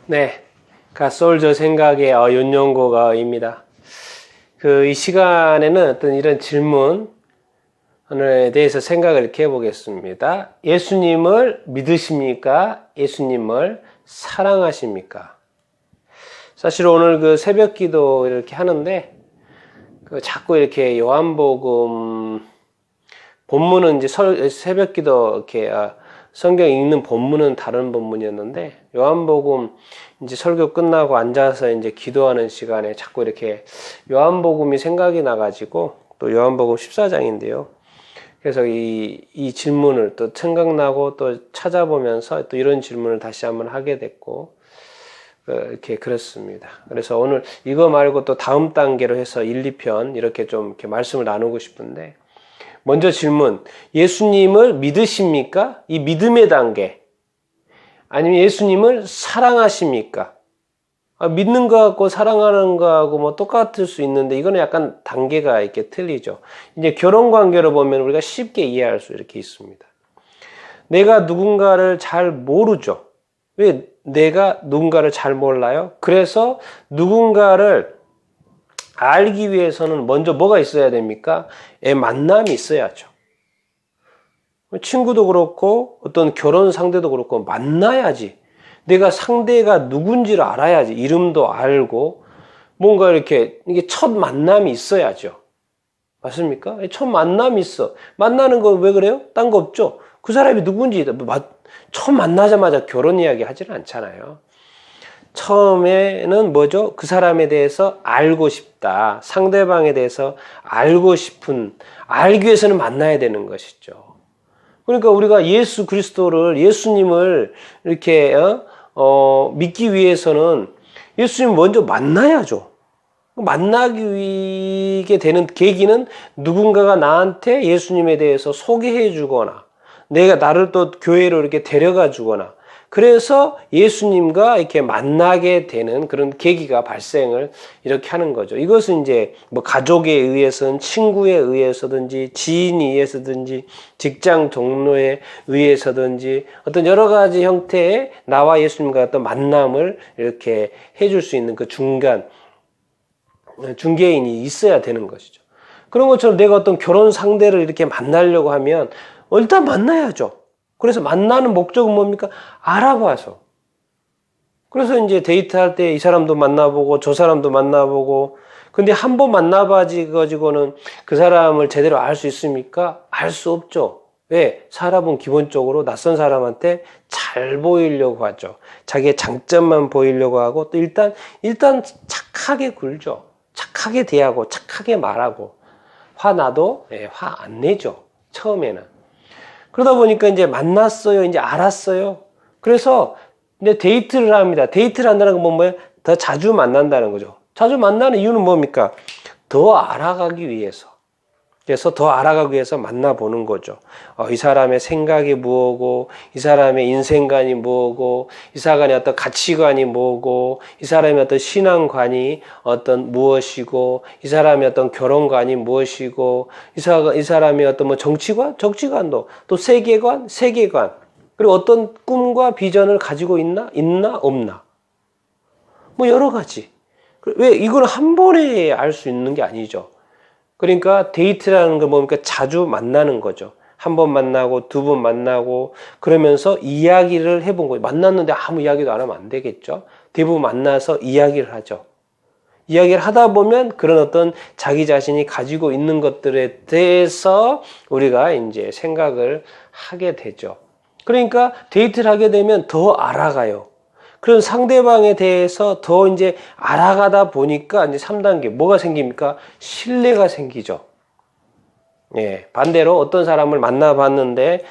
네, 갓솔저 생각의 윤용고가입니다. 이 시간에는 어떤 이런 질문에 대해서 생각을 이렇게 해보겠습니다. 예수님을 믿으십니까? 예수님을 사랑하십니까? 사실 오늘 새벽 기도 이렇게 하는데, 자꾸 이렇게 요한복음, 본문은 이제 새벽 기도 이렇게, 성경 읽는 본문은 다른 본문이었는데, 요한복음 이제 설교 끝나고 앉아서 이제 기도하는 시간에 자꾸 이렇게 요한복음이 생각이 나가지고, 또 요한복음 14장인데요. 그래서 이 질문을 또 생각나고 또 찾아보면서 또 이런 질문을 다시 한번 하게 됐고, 이렇게 그렇습니다. 그래서 오늘 이거 말고 또 다음 단계로 해서 1, 2편 이렇게 좀 이렇게 말씀을 나누고 싶은데, 먼저 질문, 예수님을 믿으십니까? 이 믿음의 단계. 아니면 예수님을 사랑하십니까? 믿는 거하고 사랑하는 거하고 뭐 똑같을 수 있는데, 이거는 약간 단계가 이렇게 틀리죠. 이제 결혼 관계로 보면 우리가 쉽게 이해할 수 이렇게 있습니다. 내가 누군가를 잘 모르죠. 왜 내가 누군가를 잘 몰라요? 그래서 누군가를 알기 위해서는 먼저 뭐가 있어야 됩니까? 만남이 있어야죠. 친구도 그렇고 어떤 결혼 상대도 그렇고 만나야지. 내가 상대가 누군지를 알아야지. 이름도 알고 뭔가 이렇게 이게 첫 만남이 있어야죠. 맞습니까? 첫 만남이 있어. 만나는 건 왜 그래요? 딴 거 없죠. 그 사람이 누군지 처음 만나자마자 결혼 이야기 하지는 않잖아요. 처음에는 뭐죠? 그 사람에 대해서 알고 싶다. 상대방에 대해서 알고 싶은, 알기 위해서는 만나야 되는 것이죠. 그러니까 우리가 예수 그리스도를, 예수님을 이렇게, 믿기 위해서는 예수님 먼저 만나야죠. 만나게 되는 계기는 누군가가 나한테 예수님에 대해서 소개해 주거나, 나를 또 교회로 이렇게 데려가 주거나, 그래서 예수님과 이렇게 만나게 되는 그런 계기가 발생을 이렇게 하는 거죠. 이것은 이제 뭐 가족에 의해서든 친구에 의해서든지 지인에 의해서든지 직장 동료에 의해서든지 어떤 여러 가지 형태의 나와 예수님과 어떤 만남을 이렇게 해줄 수 있는 그 중개인이 있어야 되는 것이죠. 그런 것처럼 내가 어떤 결혼 상대를 이렇게 만나려고 하면 일단 만나야죠. 그래서 만나는 목적은 뭡니까? 알아봐서. 그래서 이제 데이트할 때 이 사람도 만나보고 저 사람도 만나보고, 근데 한 번 만나봐가지고는 그 사람을 제대로 알 수 있습니까? 알 수 없죠. 왜? 사람은 기본적으로 낯선 사람한테 잘 보이려고 하죠. 자기의 장점만 보이려고 하고, 또 일단 착하게 굴죠. 착하게 대하고 착하게 말하고, 화나도 화 안 내죠. 처음에는. 그러다 보니까 이제 만났어요. 이제 알았어요. 그래서 이제 데이트를 합니다. 데이트를 한다는 건 뭐예요? 더 자주 만난다는 거죠. 자주 만나는 이유는 뭡니까? 더 알아가기 위해서. 그래서 더 알아가기 위해서 만나보는 거죠. 이 사람의 생각이 뭐고, 이 사람의 인생관이 뭐고, 이 사람의 어떤 가치관이 뭐고, 이 사람의 어떤 신앙관이 어떤 무엇이고, 이 사람의 어떤 결혼관이 무엇이고, 이 사람의 어떤 뭐 정치관도, 또 세계관, 그리고 어떤 꿈과 비전을 가지고 있나, 없나. 뭐 여러 가지. 왜 이걸 한 번에 알 수 있는 게 아니죠. 그러니까 데이트라는 건 뭡니까? 자주 만나는 거죠. 한 번 만나고 두 번 만나고 그러면서 이야기를 해본 거예요. 만났는데 아무 이야기도 안 하면 안 되겠죠. 대부분 만나서 이야기를 하죠. 이야기를 하다 보면 그런 어떤 자기 자신이 가지고 있는 것들에 대해서 우리가 이제 생각을 하게 되죠. 그러니까 데이트를 하게 되면 더 알아가요. 그런 상대방에 대해서 더 이제 알아가다 보니까 이제 3단계 뭐가 생깁니까? 신뢰가 생기죠. 예, 반대로 어떤 사람을 만나봤는데,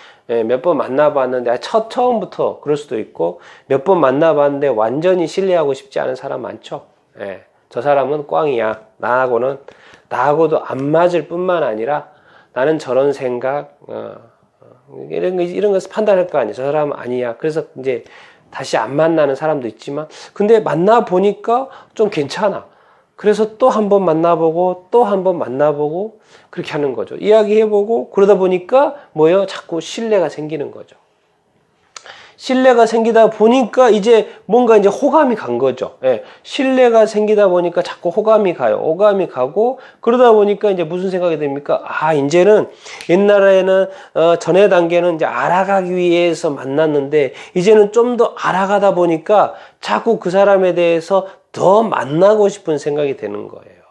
몇 번 만나봤는데, 처음부터 그럴 수도 있고, 몇 번 만나봤는데 완전히 신뢰하고 싶지 않은 사람 많죠. 예, 저 사람은 꽝이야. 나하고도 안 맞을 뿐만 아니라, 나는 저런 생각, 이런 것을 판단할 거 아니야. 저 사람은 아니야. 그래서 이제, 다시 안 만나는 사람도 있지만, 근데 만나보니까 좀 괜찮아. 그래서 또 한 번 만나보고, 또 한 번 만나보고, 그렇게 하는 거죠. 이야기해보고, 그러다 보니까, 자꾸 신뢰가 생기는 거죠. 신뢰가 생기다 보니까 이제 뭔가 이제 호감이 간 거죠. 예. 신뢰가 생기다 보니까 자꾸 호감이 가요. 호감이 가고 그러다 보니까 이제 무슨 생각이 됩니까? 아, 이제는 옛날에는 전의 단계는 이제 알아가기 위해서 만났는데 이제는 좀 더 알아가다 보니까 자꾸 그 사람에 대해서 더 만나고 싶은 생각이 드는 거예요.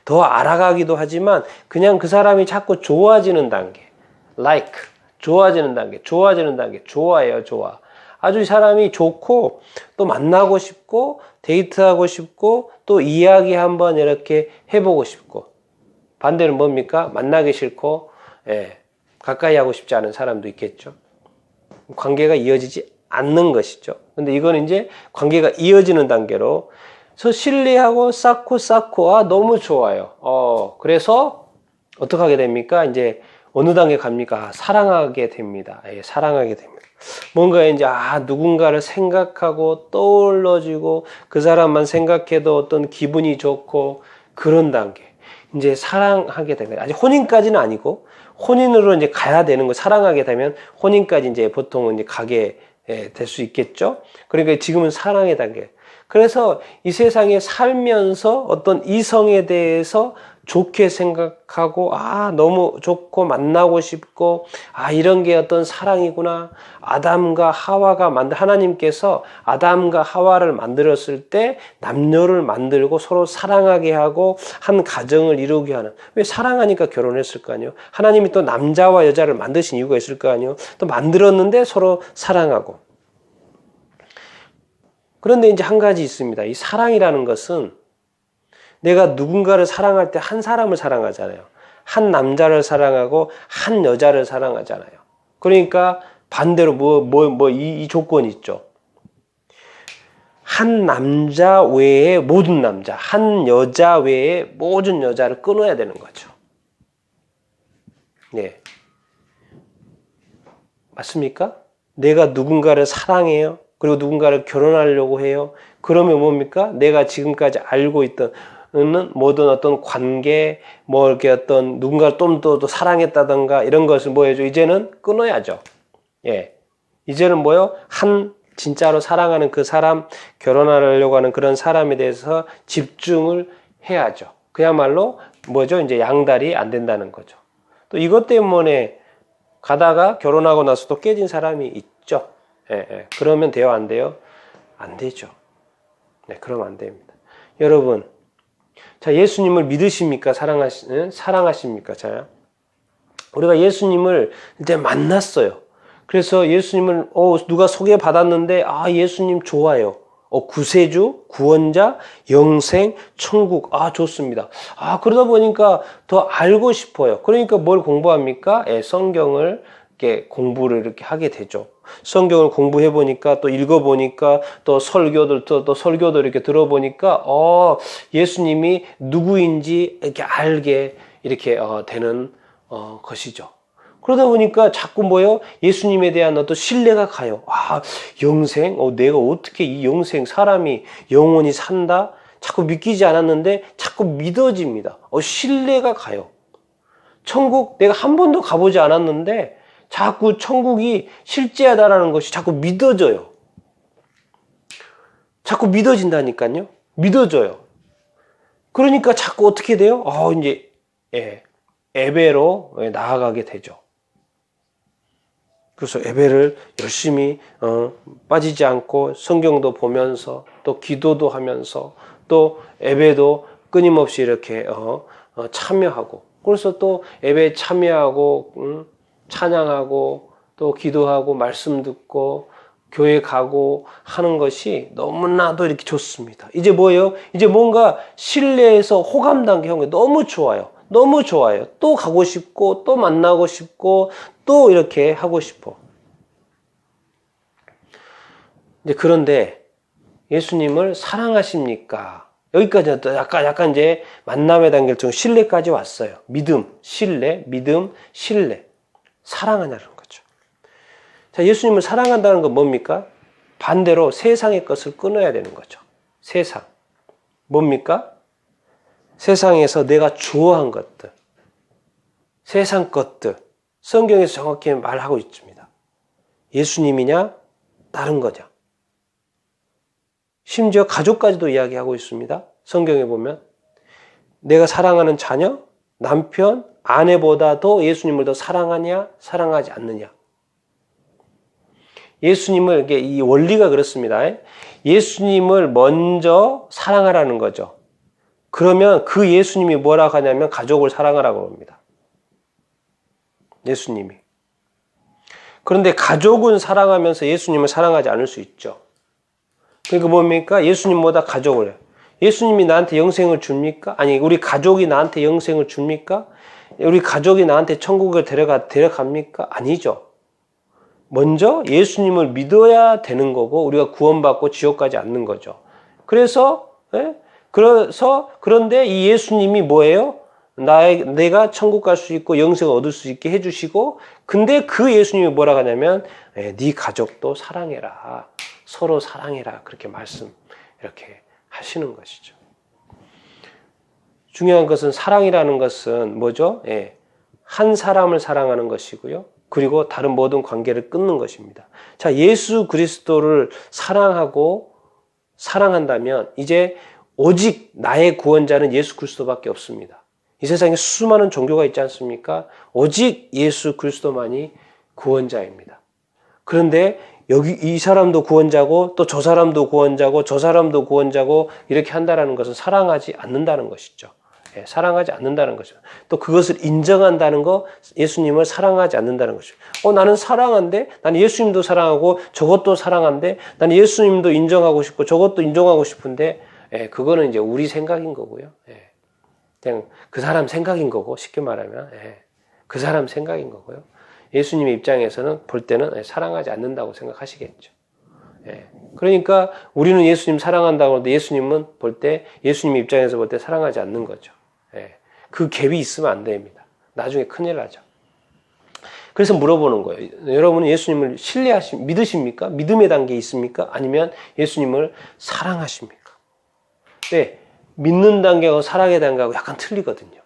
더 알아가기도 하지만 그냥 그 사람이 자꾸 좋아지는 단계. like. 좋아지는 단계, 좋아지는 단계, 좋아해요, 좋아. 아주 이 사람이 좋고, 또 만나고 싶고, 데이트하고 싶고, 또 이야기 한번 이렇게 해보고 싶고. 반대는 뭡니까? 만나기 싫고, 예, 가까이 하고 싶지 않은 사람도 있겠죠. 관계가 이어지지 않는 것이죠. 근데 이건 이제 관계가 이어지는 단계로, 그래서 신뢰하고 쌓고, 아, 너무 좋아요. 그래서 어떻게 하게 됩니까? 이제 어느 단계 갑니까? 사랑하게 됩니다. 예, 사랑하게 됩니다. 뭔가 이제, 누군가를 생각하고 떠올려지고 그 사람만 생각해도 어떤 기분이 좋고 그런 단계. 이제 사랑하게 됩니다. 아직 혼인까지는 아니고 혼인으로 이제 가야 되는 거 사랑하게 되면 혼인까지 이제 보통은 이제 가게 될 수 있겠죠. 그러니까 지금은 사랑의 단계. 그래서 이 세상에 살면서 어떤 이성에 대해서 좋게 생각하고, 너무 좋고 만나고 싶고, 이런 게 어떤 사랑이구나. 하나님께서 아담과 하와를 만들었을 때 남녀를 만들고 서로 사랑하게 하고 한 가정을 이루게 하는. 왜 사랑하니까 결혼했을 거 아니에요? 하나님이 또 남자와 여자를 만드신 이유가 있을 거 아니에요? 또 만들었는데 서로 사랑하고. 그런데 이제 한 가지 있습니다. 이 사랑이라는 것은 내가 누군가를 사랑할 때 한 사람을 사랑하잖아요. 한 남자를 사랑하고 한 여자를 사랑하잖아요. 그러니까 반대로 이 조건이 있죠. 한 남자 외에 모든 남자, 한 여자 외에 모든 여자를 끊어야 되는 거죠. 네. 맞습니까? 내가 누군가를 사랑해요. 그리고 누군가를 결혼하려고 해요. 그러면 뭡니까? 내가 지금까지 알고 있던 모든 어떤 관계, 이렇게 어떤 누군가를 좀 더 사랑했다던가 이런 것을 뭐예요? 이제는 끊어야죠. 예. 이제는 뭐요? 진짜로 사랑하는 그 사람, 결혼하려고 하는 그런 사람에 대해서 집중을 해야죠. 그야말로 뭐죠? 이제 양다리 안 된다는 거죠. 또 이것 때문에 가다가 결혼하고 나서 또 깨진 사람이 있죠. 예. 그러면 돼요? 안 돼요? 안 되죠. 네, 그러면 안 됩니다. 여러분, 자, 예수님을 믿으십니까? 사랑하십니까? 자, 우리가 예수님을 이제 만났어요. 그래서 예수님을, 누가 소개받았는데, 예수님 좋아요. 구세주, 구원자, 영생, 천국, 좋습니다. 그러다 보니까 더 알고 싶어요. 그러니까 뭘 공부합니까? 성경을 이렇게 공부를 이렇게 하게 되죠. 성경을 공부해 보니까 또 읽어 보니까 또 설교도 이렇게 들어보니까 예수님이 누구인지 이렇게 알게 이렇게 되는 것이죠. 그러다 보니까 자꾸 예수님에 대한 어떤 신뢰가 가요. 영생, 내가 어떻게 이 영생 사람이 영원히 산다? 자꾸 믿기지 않았는데 자꾸 믿어집니다. 신뢰가 가요. 천국 내가 한 번도 가보지 않았는데 자꾸 천국이 실제하다라는 것이 자꾸 믿어져요. 자꾸 믿어진다니까요. 믿어져요. 그러니까 자꾸 어떻게 돼요? 이제 예배로 나아가게 되죠. 그래서 예배를 열심히 빠지지 않고 성경도 보면서 또 기도도 하면서 또 예배도 끊임없이 이렇게 참여하고 그래서 또 예배에 참여하고 찬양하고 또 기도하고 말씀 듣고 교회 가고 하는 것이 너무나도 이렇게 좋습니다. 이제 뭐예요? 이제 뭔가 신뢰에서 호감 단계 한 게 너무 좋아요. 너무 좋아요. 또 가고 싶고 또 만나고 싶고 또 이렇게 하고 싶어. 이제 그런데 예수님을 사랑하십니까? 여기까지 약간 이제 만남의 단계를 좀 신뢰까지 왔어요. 믿음, 신뢰. 사랑하냐는 거죠. 자, 예수님을 사랑한다는 건 뭡니까? 반대로 세상의 것을 끊어야 되는 거죠. 세상. 뭡니까? 세상에서 내가 좋아한 것들. 세상 것들. 성경에서 정확히 말하고 있습니다. 예수님이냐? 다른 거죠. 심지어 가족까지도 이야기하고 있습니다. 성경에 보면 내가 사랑하는 자녀, 남편, 아내보다도 예수님을 더 사랑하냐, 사랑하지 않느냐. 예수님을, 이 원리가 그렇습니다. 예수님을 먼저 사랑하라는 거죠. 그러면 그 예수님이 뭐라고 하냐면 가족을 사랑하라고 합니다. 예수님이. 그런데 가족은 사랑하면서 예수님을 사랑하지 않을 수 있죠. 그러니까 뭡니까? 예수님보다 가족을 해요. 예수님이 나한테 영생을 줍니까? 아니, 우리 가족이 나한테 영생을 줍니까? 우리 가족이 나한테 천국을 데려갑니까? 아니죠. 먼저 예수님을 믿어야 되는 거고 우리가 구원받고 지옥 가지 않는 거죠. 그런데 이 예수님이 뭐예요? 내가 천국 갈 수 있고 영생을 얻을 수 있게 해주시고, 근데 그 예수님이 뭐라고 하냐면 네 가족도 사랑해라, 서로 사랑해라, 그렇게 이렇게 하시는 것이죠. 중요한 것은 사랑이라는 것은 뭐죠? 한 사람을 사랑하는 것이고요. 그리고 다른 모든 관계를 끊는 것입니다. 자, 예수 그리스도를 사랑한다면 이제 오직 나의 구원자는 예수 그리스도밖에 없습니다. 이 세상에 수많은 종교가 있지 않습니까? 오직 예수 그리스도만이 구원자입니다. 그런데 여기 이 사람도 구원자고 또 저 사람도 구원자고 저 사람도 구원자고 이렇게 한다는 것은 사랑하지 않는다는 것이죠. 사랑하지 않는다는 것이죠. 또 그것을 인정한다는 거, 예수님을 사랑하지 않는다는 것이죠. 나는 사랑한데, 나는 예수님도 사랑하고 저것도 사랑한데, 나는 예수님도 인정하고 싶고 저것도 인정하고 싶은데, 그거는 이제 우리 생각인 거고요. 그냥 그 사람 생각인 거고, 쉽게 말하면 그 사람 생각인 거고요. 예수님의 입장에서는 볼 때는 사랑하지 않는다고 생각하시겠죠. 그러니까 우리는 예수님 사랑한다고 하는데 예수님은 예수님 입장에서 볼 때 사랑하지 않는 거죠. 그 갭이 있으면 안 됩니다. 나중에 큰일 나죠. 그래서 물어보는 거예요. 여러분은 예수님을 믿으십니까? 믿음의 단계에 있습니까? 아니면 예수님을 사랑하십니까? 네, 믿는 단계하고 사랑의 단계하고 약간 틀리거든요.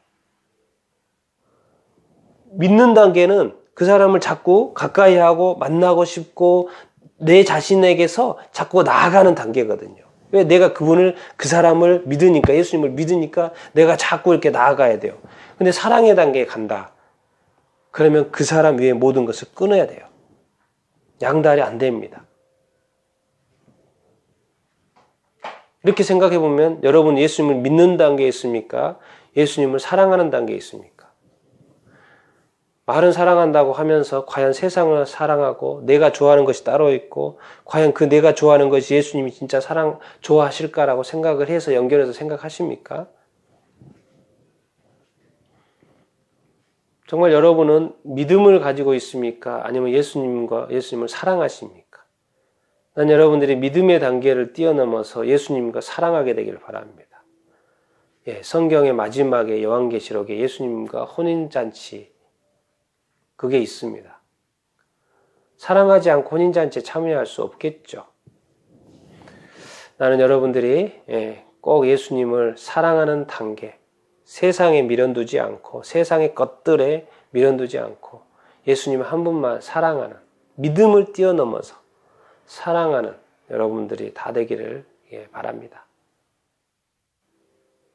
믿는 단계는 그 사람을 자꾸 가까이 하고 만나고 싶고 내 자신에게서 자꾸 나아가는 단계거든요. 왜? 내가 그 사람을 믿으니까, 예수님을 믿으니까 내가 자꾸 이렇게 나아가야 돼요. 근데 사랑의 단계에 간다. 그러면 그 사람 위에 모든 것을 끊어야 돼요. 양다리 안 됩니다. 이렇게 생각해 보면 여러분 예수님을 믿는 단계에 있습니까? 예수님을 사랑하는 단계에 있습니까? 말은 사랑한다고 하면서 과연 세상을 사랑하고 내가 좋아하는 것이 따로 있고 과연 그 내가 좋아하는 것이 예수님이 진짜 좋아하실까라고 생각을 해서 연결해서 생각하십니까? 정말 여러분은 믿음을 가지고 있습니까? 아니면 예수님을 사랑하십니까? 난 여러분들이 믿음의 단계를 뛰어넘어서 예수님과 사랑하게 되기를 바랍니다. 성경의 마지막에 요한계시록에 예수님과 혼인잔치 그게 있습니다. 사랑하지 않고 혼인잔치에 참여할 수 없겠죠. 나는 여러분들이 꼭 예수님을 사랑하는 단계, 세상에 미련두지 않고 세상의 것들에 미련두지 않고 예수님 한 분만 사랑하는, 믿음을 뛰어넘어서 사랑하는 여러분들이 다 되기를 바랍니다.